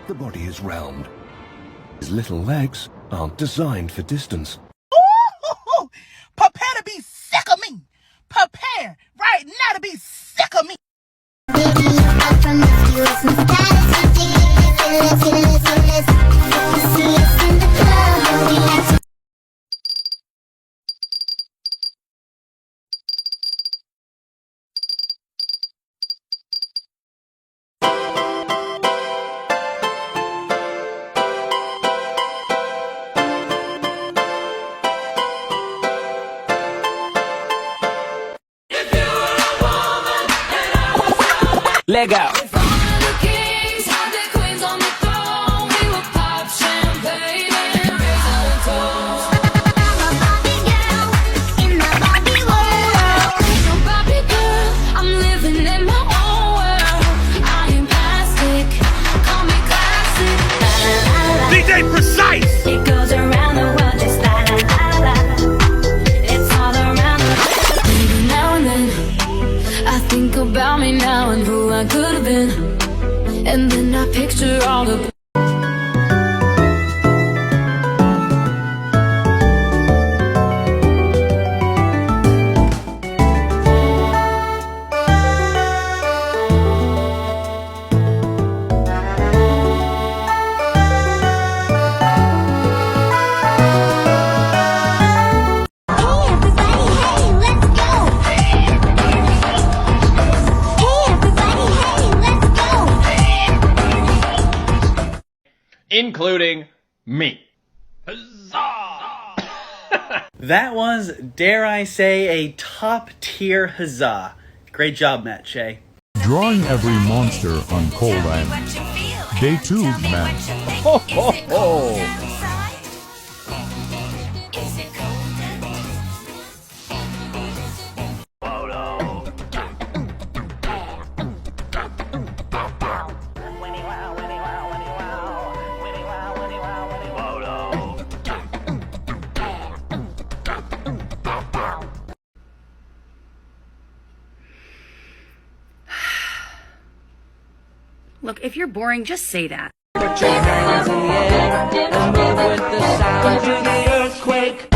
The body is round. His little legs aren't designed for distance. Ooh, prepare to be sick of me. Prepare right now to be sick of me. Leg out. DJ Precise. It goes around the world just la la la la. It's all around the world. Maybe now and then I think about me now and who I could have been, and then I picture all the including me. That was, dare I say, a top-tier huzzah. Great job, Matt Shea. Drawing every monster on Cold Island. Day 2, man. Ho, ho, ho. Look, if you're boring, just say that. Put your hands in the air and move with the sound to the earthquake.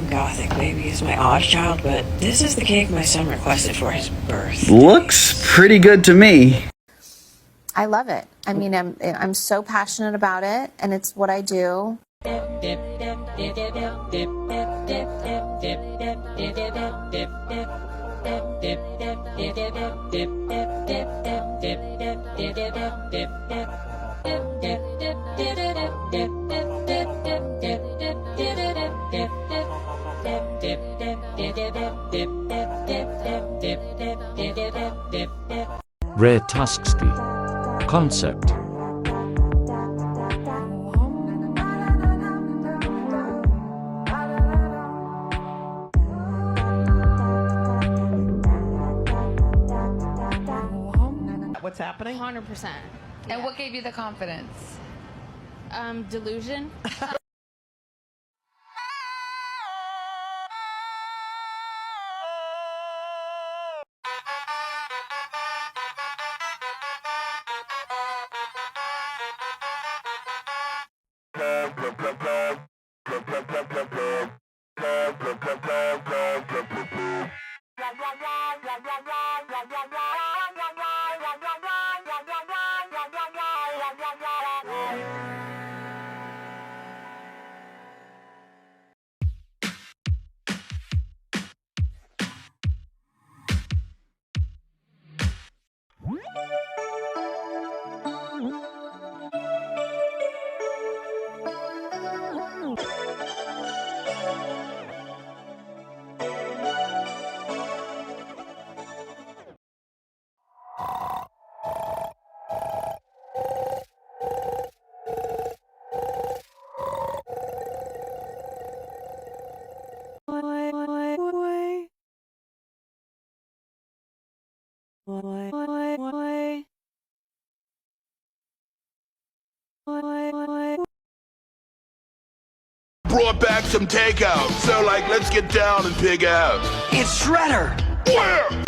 Gothic baby is my odd child, but this is the cake my son requested for his birth. Looks pretty good to me. I love it. I mean, I'm so passionate about it, and it's what I do. Rare Tuskski. Concept. What's happening? 100%. And what gave you the confidence? Delusion. brought back some takeout. So, like, let's get down and pig out. It's Shredder! Where?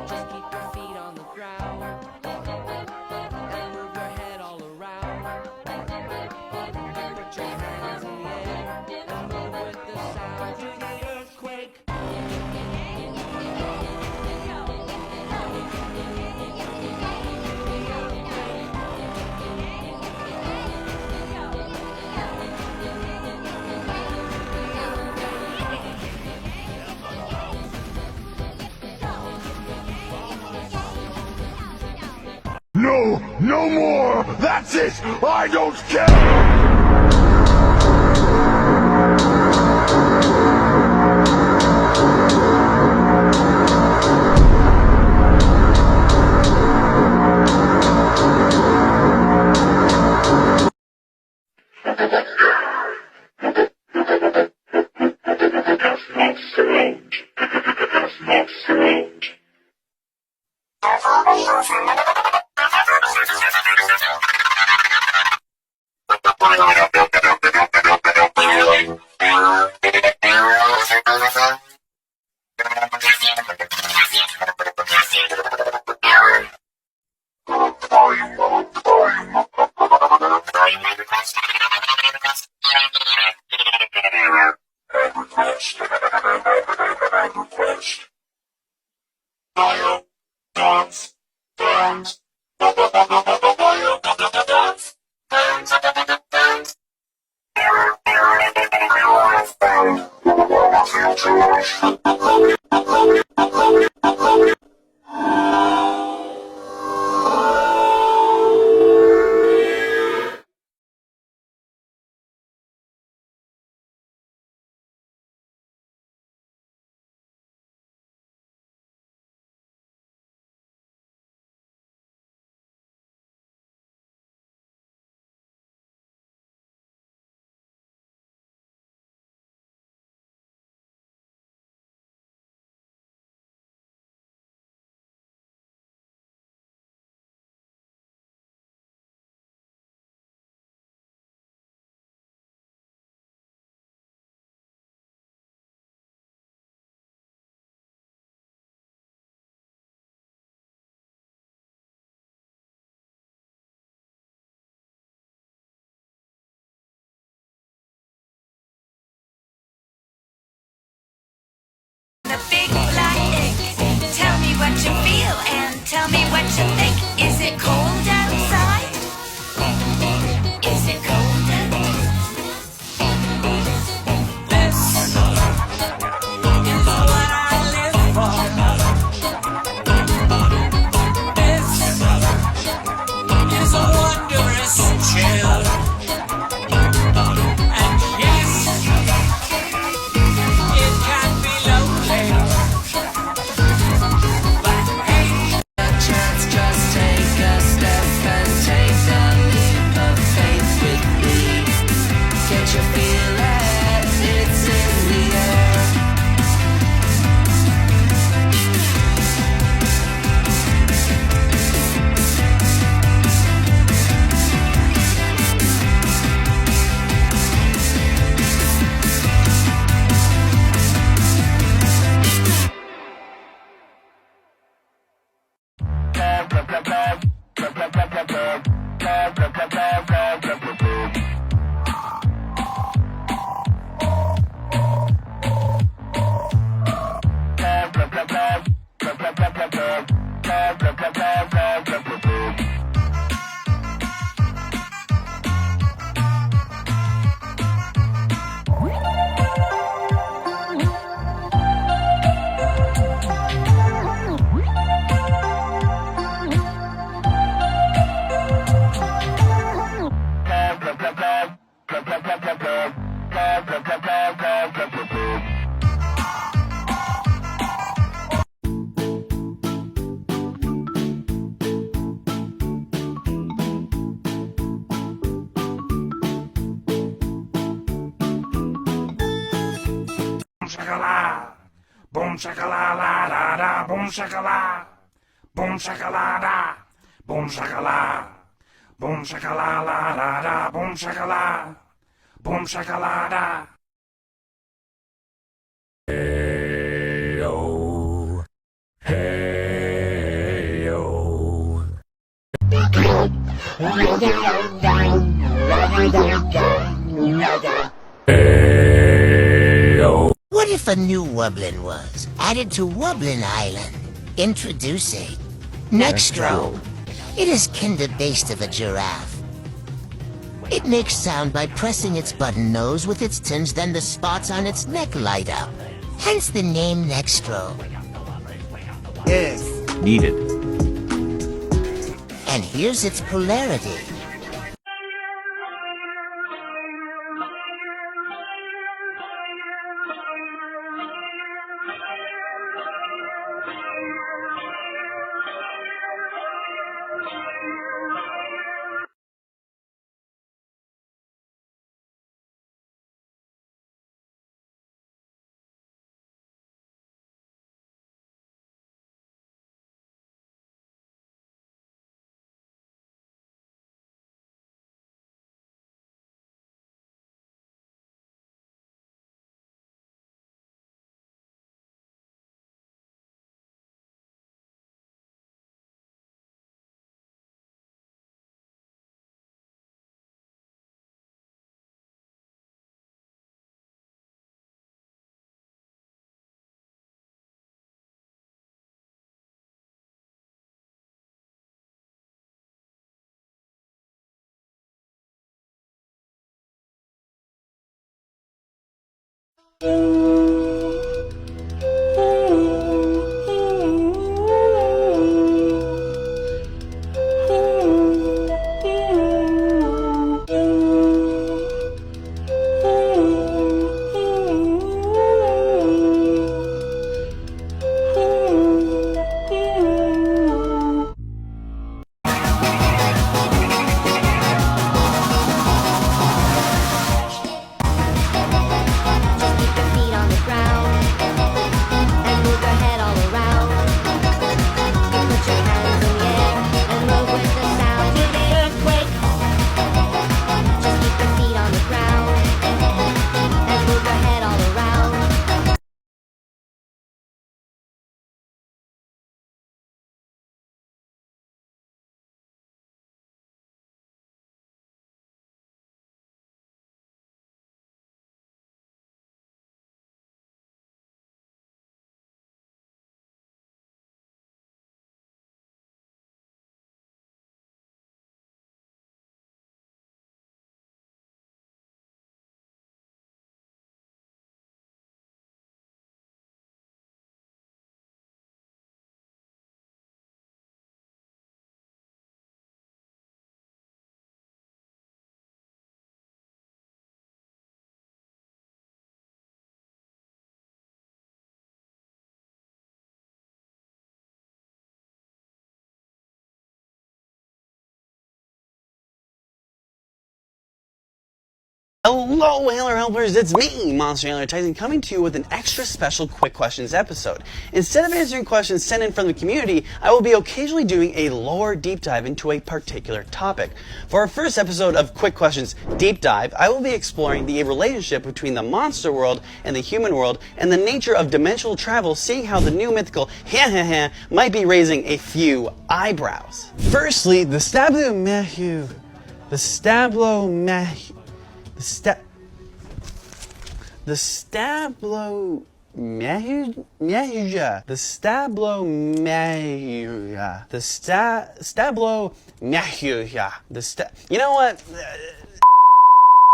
Just keep your feet on the ground and move your head all around. Put your hands in the air and move with the sound to the earthquake. No, no more! That's it! I don't care! shakala la da da, boom shakala. Boom shakala da, boom shakala. Boom shakala la da da, boom shakala. Boom shakala da. Hey-o. Hey-o. Hey-o. What if a new Wublin was added to Wublin Island? Introducing Nextro. It is kinder-based of a giraffe. It makes sound by pressing its button nose with its tins, then the spots on its neck light up. Hence the name Nextro. Yes. Needed. And here's its polarity. Hello, Hailer Helpers, it's me, Monster Hailer Tyson, coming to you with an extra special Quick Questions episode. Instead of answering questions sent in from the community, I will be occasionally doing a lore deep dive into a particular topic. For our first episode of Quick Questions Deep Dive, I will be exploring the relationship between the monster world and the human world, and the nature of dimensional travel, seeing how the new mythical might be raising a few eyebrows. Firstly, the Stablo-Mahu. The Stablo-Mahu. The Stablo-Mahuja. The Stablo-Mahuja. The Stablo-Mahuja. You know what?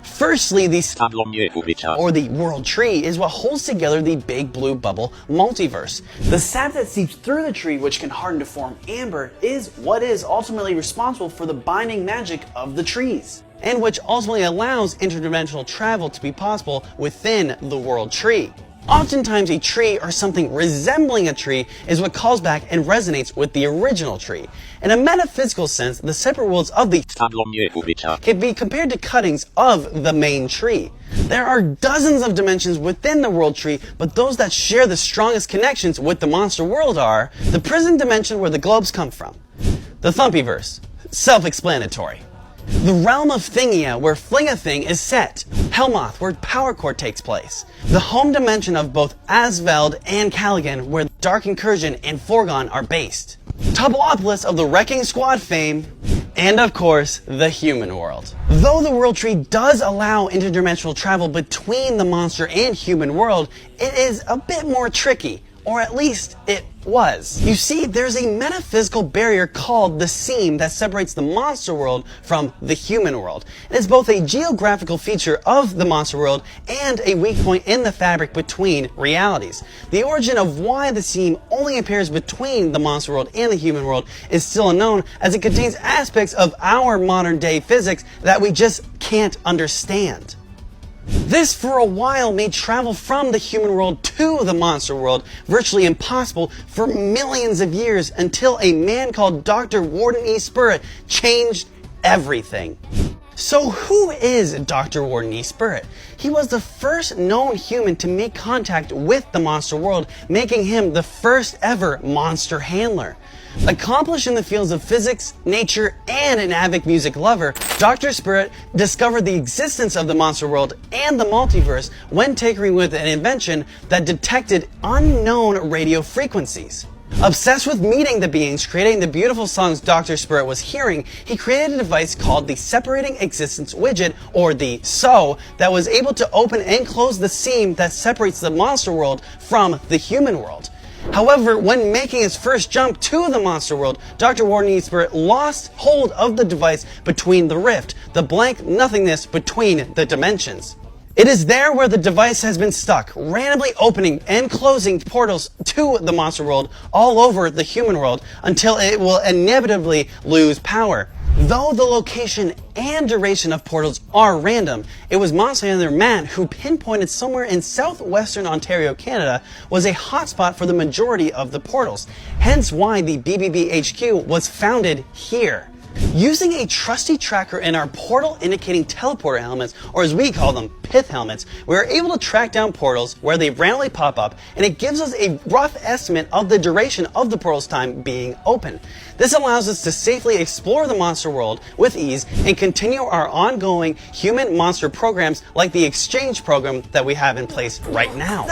Firstly, the Stablo-Mahuja, or the World Tree, is what holds together the big blue bubble multiverse. The sap that seeps through the tree, which can harden to form amber, is what is ultimately responsible for the binding magic of the trees, and which ultimately allows interdimensional travel to be possible within the World Tree. Oftentimes a tree or something resembling a tree is what calls back and resonates with the original tree. In a metaphysical sense, the separate worlds of the Stablo-Mahuja can be compared to cuttings of the main tree. There are dozens of dimensions within the world tree, but those that share the strongest connections with the monster world are the prison dimension where the globes come from, the Thumpyverse, self-explanatory, the realm of Thingia where Fling-a-Thing is set, Helmoth where Power Core takes place, the home dimension of both Asveld and Caligan where Dark Incursion and Forgon are based, Tubulopolis of the Wrecking Squad fame, and of course, the human world. Though the world tree does allow interdimensional travel between the monster and human world, it is a bit more tricky, or at least it was. You see, there's a metaphysical barrier called the seam that separates the monster world from the human world. It is both a geographical feature of the monster world and a weak point in the fabric between realities. The origin of why the seam only appears between the monster world and the human world is still unknown, as it contains aspects of our modern day physics that we just can't understand. This, for a while, made travel from the human world to the monster world virtually impossible for millions of years until a man called Dr. Warden E. Spirit changed everything. So who is Dr. Warden E. Spirit? He was the first known human to make contact with the monster world, making him the first ever monster handler. Accomplished in the fields of physics, nature, and an avid music lover, Dr. Spirit discovered the existence of the monster world and the multiverse when tinkering with an invention that detected unknown radio frequencies. Obsessed with meeting the beings creating the beautiful songs Dr. Spirit was hearing, he created a device called the Separating Existence Widget, or the SO, that was able to open and close the seam that separates the monster world from the human world. However, when making his first jump to the monster world, Dr. Warden E. Spirit lost hold of the device between the rift, the blank nothingness between the dimensions. It is there where the device has been stuck, randomly opening and closing portals to the monster world all over the human world until it will inevitably lose power. Though the location and duration of portals are random, it was Monster Handler Matt who pinpointed somewhere in southwestern Ontario, Canada, was a hotspot for the majority of the portals, hence why the BBB HQ was founded here. Using a trusty tracker in our portal indicating teleporter helmets, or as we call them, pith helmets, we are able to track down portals where they randomly pop up, and it gives us a rough estimate of the duration of the portal's time being open. This allows us to safely explore the monster world with ease and continue our ongoing human-monster programs like the exchange program that we have in place right now.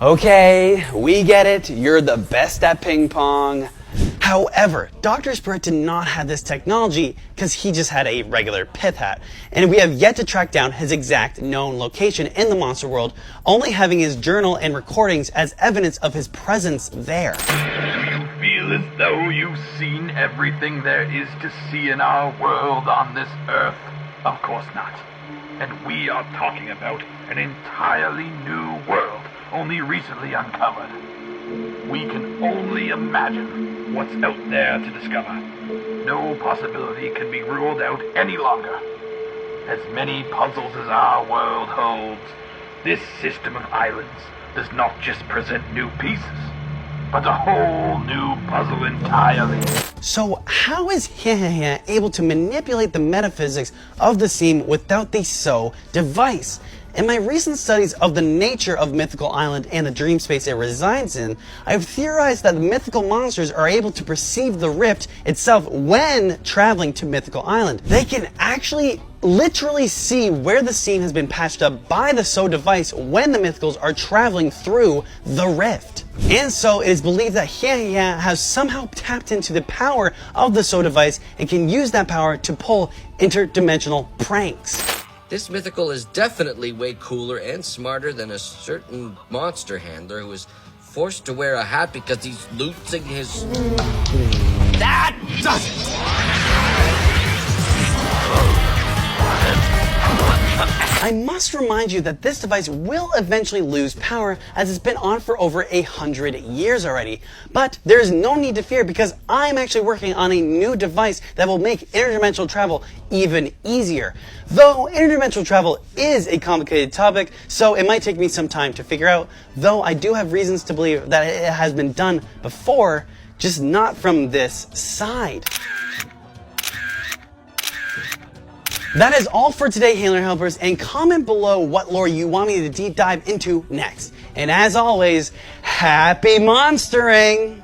Okay, we get it. You're the best at ping pong. However, Dr. Spirit did not have this technology because he just had a regular pith hat, and we have yet to track down his exact known location in the monster world, only having his journal and recordings as evidence of his presence there. Do you feel as though you've seen everything there is to see in our world on this earth? Of course not. And we are talking about an entirely new world, only recently uncovered. We can only imagine what's out there to discover. No possibility can be ruled out any longer. As many puzzles as our world holds, this system of islands does not just present new pieces, but a whole new puzzle entirely. So how is Hehehe able to manipulate the metaphysics of the seam without the SO device? In my recent studies of the nature of Mythical Island and the dream space it resides in, I have theorized that the mythical monsters are able to perceive the rift itself when traveling to Mythical Island. They can actually literally see where the seam has been patched up by the SO device when the mythicals are traveling through the rift. And so it is believed that Hehehe has somehow tapped into the power of the SO device and can use that power to pull interdimensional pranks. This mythical is definitely way cooler and smarter than a certain monster handler who is forced to wear a hat because he's losing his... That does I must remind you that this device will eventually lose power as it's been on for over 100 years already. But there is no need to fear because I'm actually working on a new device that will make interdimensional travel even easier. Though interdimensional travel is a complicated topic, so it might take me some time to figure out, though I do have reasons to believe that it has been done before, just not from this side. That is all for today, Handler Helpers, and comment below what lore you want me to deep dive into next. And as always, happy monstering!